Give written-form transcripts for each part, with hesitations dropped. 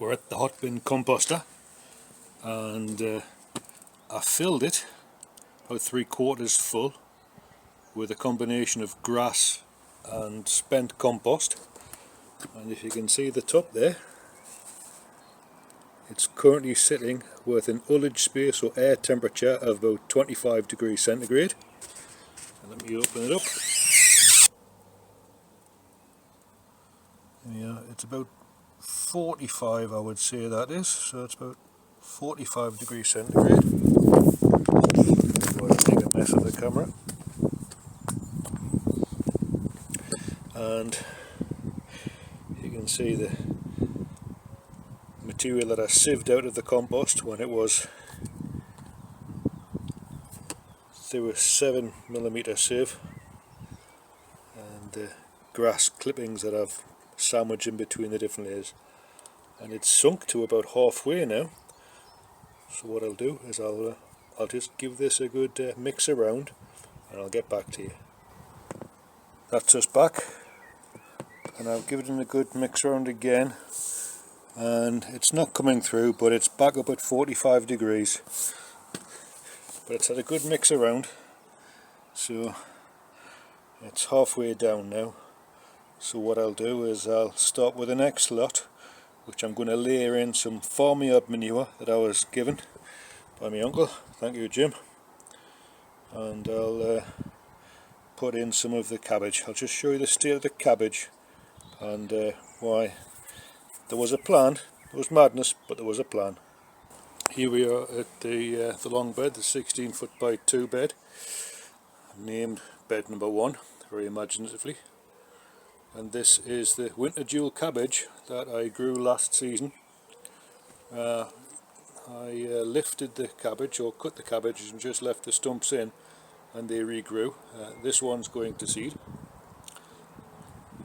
We're at the hot bin composter, and I filled it about 3/4 full with a combination of grass and spent compost. And if you can see the top there, it's currently sitting with an ullage space or air temperature of about 25 degrees centigrade. And let me open it up. Yeah, it's about 45, I would say that is, so it's about 45 degrees centigrade. Before I make a mess of the camera. And you can see the material that I sieved out of the compost when it was through a 7mm sieve, and the grass clippings that I've sandwiched in between the different layers, and it's sunk to about halfway now. So what I'll do is I'll just give this a good mix around, and I'll get back to you. That's us back, and I've given it a good mix around again, and it's not coming through, but it's back up at 45 degrees. But it's had a good mix around, so it's halfway down now. So what I'll do is I'll start with the next lot, which I'm going to layer in some farmyard manure that I was given by my uncle. Thank you, Jim. And I'll put in some of the cabbage. I'll just show you the state of the cabbage and why there was a plan. It was madness, but there was a plan. Here we are at the long bed, the 16-foot by 2 bed, named bed number 1 very imaginatively. And this is the winter jewel cabbage that I grew last season. I lifted the cabbage, or cut the cabbages, and just left the stumps in, and they regrew. This one's going to seed,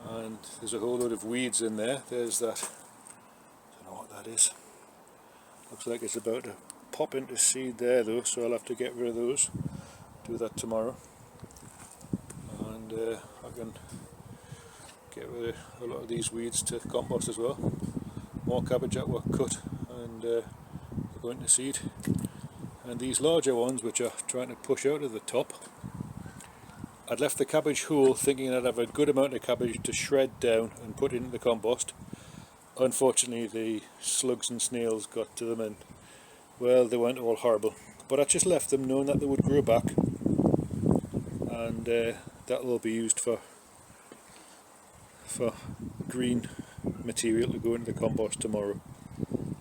and there's a whole load of weeds in there. There's that, I don't know what that is. Looks like it's about to pop into seed there though, so I'll have to get rid of those. Do that tomorrow. And I can get rid of a lot of these weeds to compost as well. More cabbage that were cut and they're going to seed. And these larger ones, which are trying to push out of the top, I'd left the cabbage whole thinking I'd have a good amount of cabbage to shred down and put into the compost. Unfortunately the slugs and snails got to them, and well, they weren't all horrible. But I just left them knowing that they would grow back, and that will be used for green material to go into the compost tomorrow.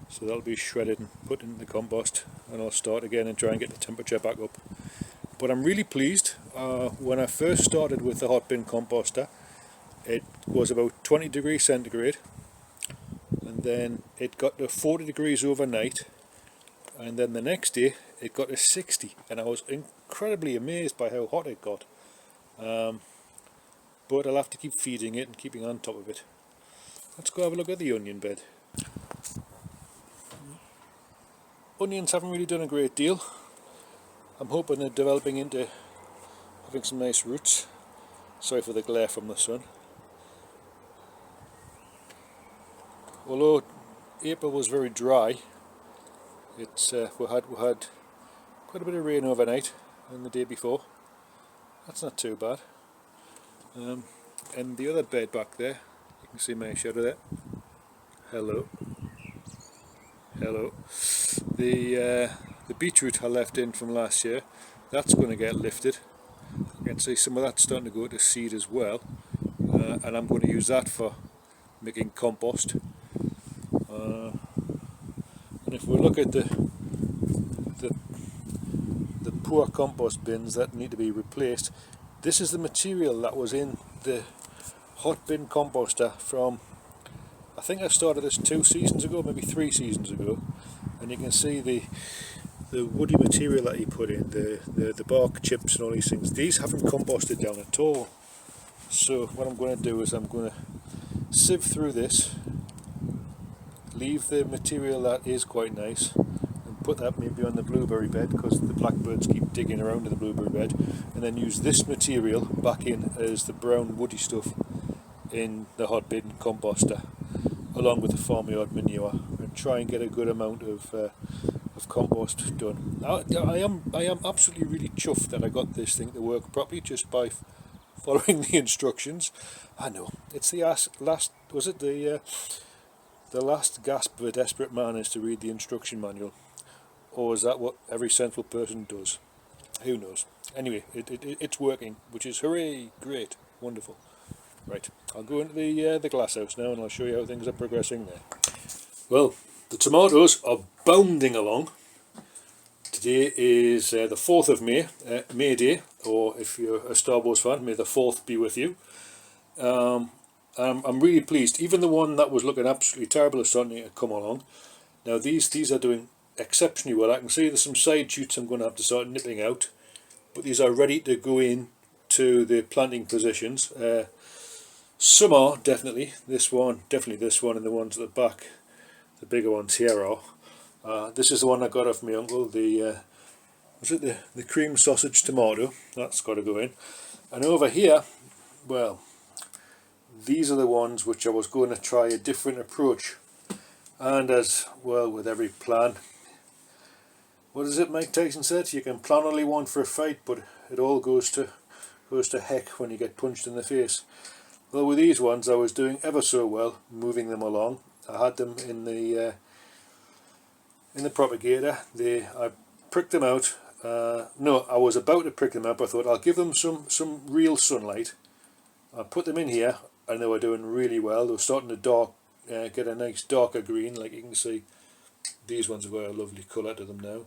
So that'll be shredded and put into the compost, and I'll start again and try and get the temperature back up. But I'm really pleased. When I first started with the hot bin composter, it was about 20 degrees centigrade, and then it got to 40 degrees overnight, and then the next day it got to 60, and I was incredibly amazed by how hot it got. But I'll have to keep feeding it and keeping on top of it. Let's go have a look at the onion bed. Onions haven't really done a great deal. I'm hoping they're developing into having some nice roots. Sorry for the glare from the sun. Although April was very dry, it's we had quite a bit of rain overnight and the day before. That's not too bad. And the other bed back there, you can see my shadow there. Hello. The beetroot I left in from last year, that's going to get lifted. You can see some of that's starting to go to seed as well, and I'm going to use that for making compost. And if we look at the poor compost bins that need to be replaced, this is the material that was in the hot bin composter from, I think I started this 2 seasons ago, maybe 3 seasons ago, and you can see the woody material that he put in, the bark chips and all these things. These haven't composted down at all. So what I'm going to do is I'm going to sieve through this, leave the material that is quite nice, and put that maybe on the blueberry bed, because the blackbirds keep digging around in the blueberry bed, and then use this material back in as the brown woody stuff in the hot bin composter, along with the farmyard manure, and try and get a good amount of compost done. I am absolutely really chuffed that I got this thing to work properly just by following the instructions. I know it's the last was it the last gasp of a desperate man is to read the instruction manual, or is that what every sensible person does? Who knows? Anyway, it's working, which is hooray, great, wonderful. Right, I'll go into the glass house now and I'll show you how things are progressing there. Well, the tomatoes are bounding along. Today is the 4th of May, May Day, or if you're a Star Wars fan, may the 4th be with you. I'm really pleased. Even the one that was looking absolutely terrible is starting to come along. Now these are doing exceptionally well. I can see there's some side shoots I'm going to have to start nipping out, but these are ready to go in to the planting positions. Some are definitely this one, and the ones at the back, the bigger ones here are. This is the one I got off my uncle. The cream sausage tomato. That's got to go in. And over here, well, these are the ones which I was going to try a different approach. And as well with every plan, what is it Mike Tyson said? You can plan only one for a fight, but it all goes to heck when you get punched in the face. Well, with these ones I was doing ever so well, moving them along. I had them in the propagator. I pricked them out. No, I was about to prick them up. I thought I'll give them some real sunlight. I put them in here, and they were doing really well. They were starting to get a nice darker green, like you can see. These ones have got a lovely colour to them now.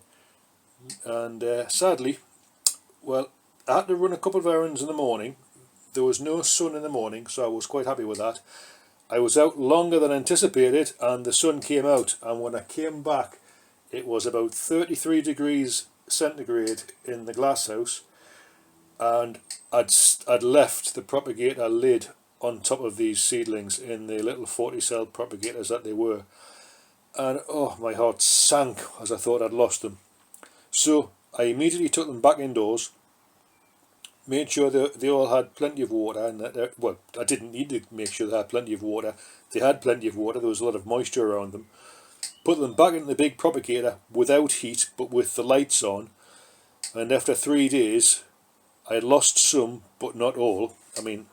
And sadly, well, I had to run a couple of errands in the morning. There was no sun in the morning, so I was quite happy with that. I was out longer than anticipated, and the sun came out. And when I came back, it was about 33 degrees centigrade in the glass house, and I'd left the propagator lid on top of these seedlings in the little 40 cell propagators that they were, and oh, my heart sank as I thought I'd lost them. So I immediately took them back indoors, made sure they all had plenty of water, and well, I didn't need to make sure they had plenty of water. They had plenty of water. There was a lot of moisture around them. Put them back in the big propagator without heat, but with the lights on, and after 3 days I had lost some, but not all. I mean,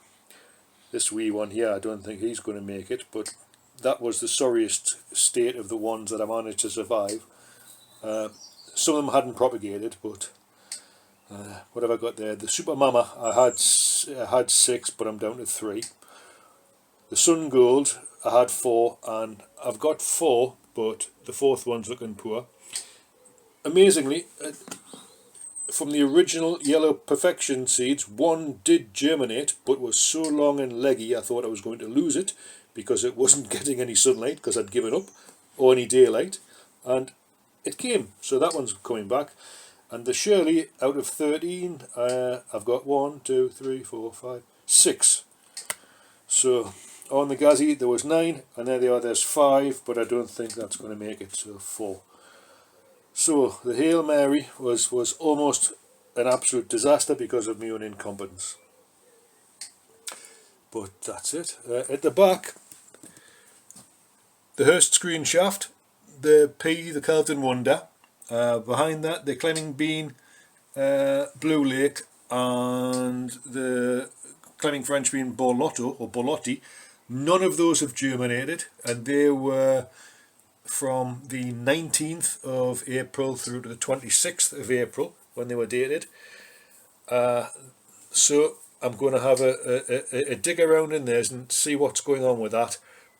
this wee one here, I don't think he's going to make it, but that was the sorriest state of the ones that I managed to survive. Some of them hadn't propagated, but what have I got there? The Super Mama, I had 6, but I'm down to 3. The Sun Gold, I had 4, and I've got 4, but the 4th one's looking poor. Amazingly, from the original Yellow Perfection seeds, one did germinate, but was so long and leggy I thought I was going to lose it because it wasn't getting any sunlight because I'd given up, or any daylight, and it came. So that one's coming back. And the Shirley, out of 13, I've got 1, 2, 3, 4, 5, 6. So on the Gazzy there was 9, and there they are, there's 5, but I don't think that's going to make it, so 4. So the Hail Mary was almost an absolute disaster because of my own incompetence. But that's it. At the back, the Hurst screen shaft, the pea, the Carlton Wonder. Behind that, the Climbing Bean, Blue Lake, and the Climbing French Bean Borlotto or Borlotti. None of those have germinated, and they were from the 19th of April through to the 26th of April when they were dated. So I'm going to have a dig around in there and see what's going on with that.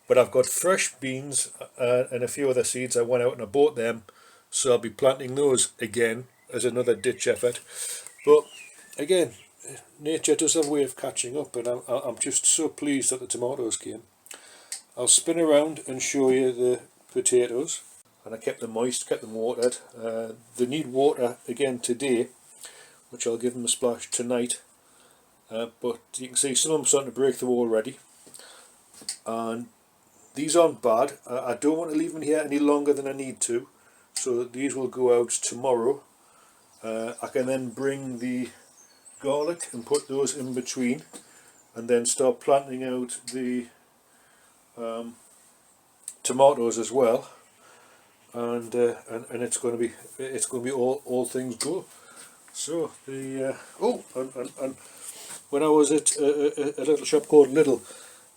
But I've got fresh beans and a few other seeds. I went out and I bought them, so I'll be planting those again as another ditch effort. But again, nature does have a way of catching up, and I'm just so pleased that the tomatoes came. I'll spin around and show you the potatoes, and I kept them moist, kept them watered. They need water again today, which I'll give them a splash tonight. But you can see some of them starting to break through already, and these aren't bad. I don't want to leave them here any longer than I need to, so these will go out tomorrow. I can then bring the garlic and put those in between, and then start planting out the tomatoes as well. and it's going to be all things go. So the and when I was at a little shop called Lidl,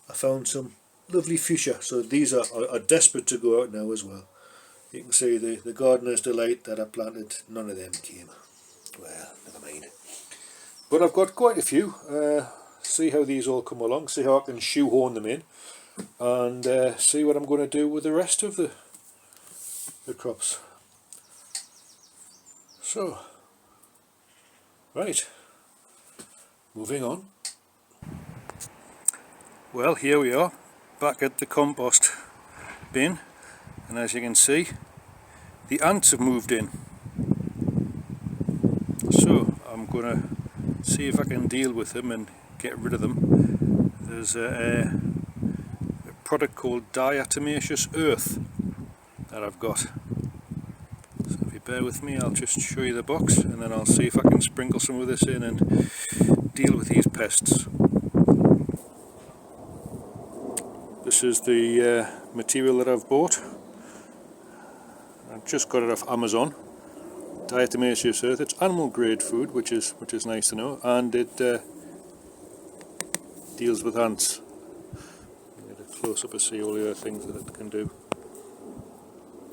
I found some lovely fuchsia. So these are desperate to go out now as well. You can see the gardener's delight that I planted, none of them came. Well, never mind. But I've got quite a few. See how these all come along, see how I can shoehorn them in, and see what I'm going to do with the rest of the crops. So, right, moving on. Well, here we are, back at the compost bin, and as you can see, the ants have moved in. So I'm going to see if I can deal with them and get rid of them. There's a product called diatomaceous earth that I've got. So if you bear with me, I'll just show you the box, and then I'll see if I can sprinkle some of this in and deal with these pests. This is the material that I've bought. I've just got it off Amazon. Diatomaceous earth. It's animal grade food, which is nice to know, and it deals with ants. Get a close up to see all the other things that it can do.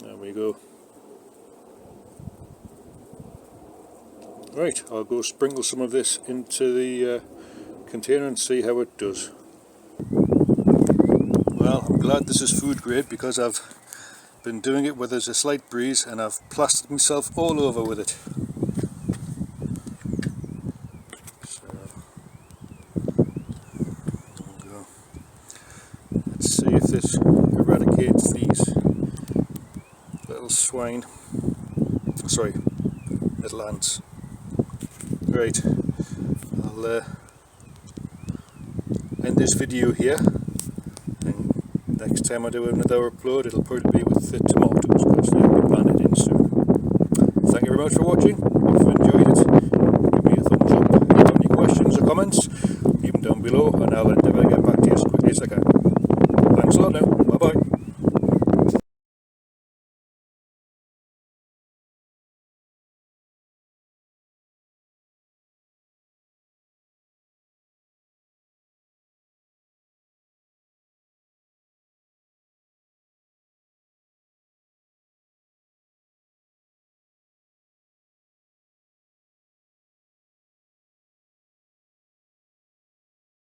There we go. Right, I'll go sprinkle some of this into the container and see how it does. Well, I'm glad this is food grade, because I've been doing it where there's a slight breeze and I've plastered myself all over with it. So, there we go. Let's see if this eradicates these little swine, sorry, little ants. Right, I'll end this video here. Next time I do another upload, it'll probably be with the tomatoes, because they'll be planted in soon. Thank you very much for watching. If you enjoyed it, give me a thumbs up. If you have any questions or comments, leave them down below, and I'll endeavour to get back to you as quickly as I can.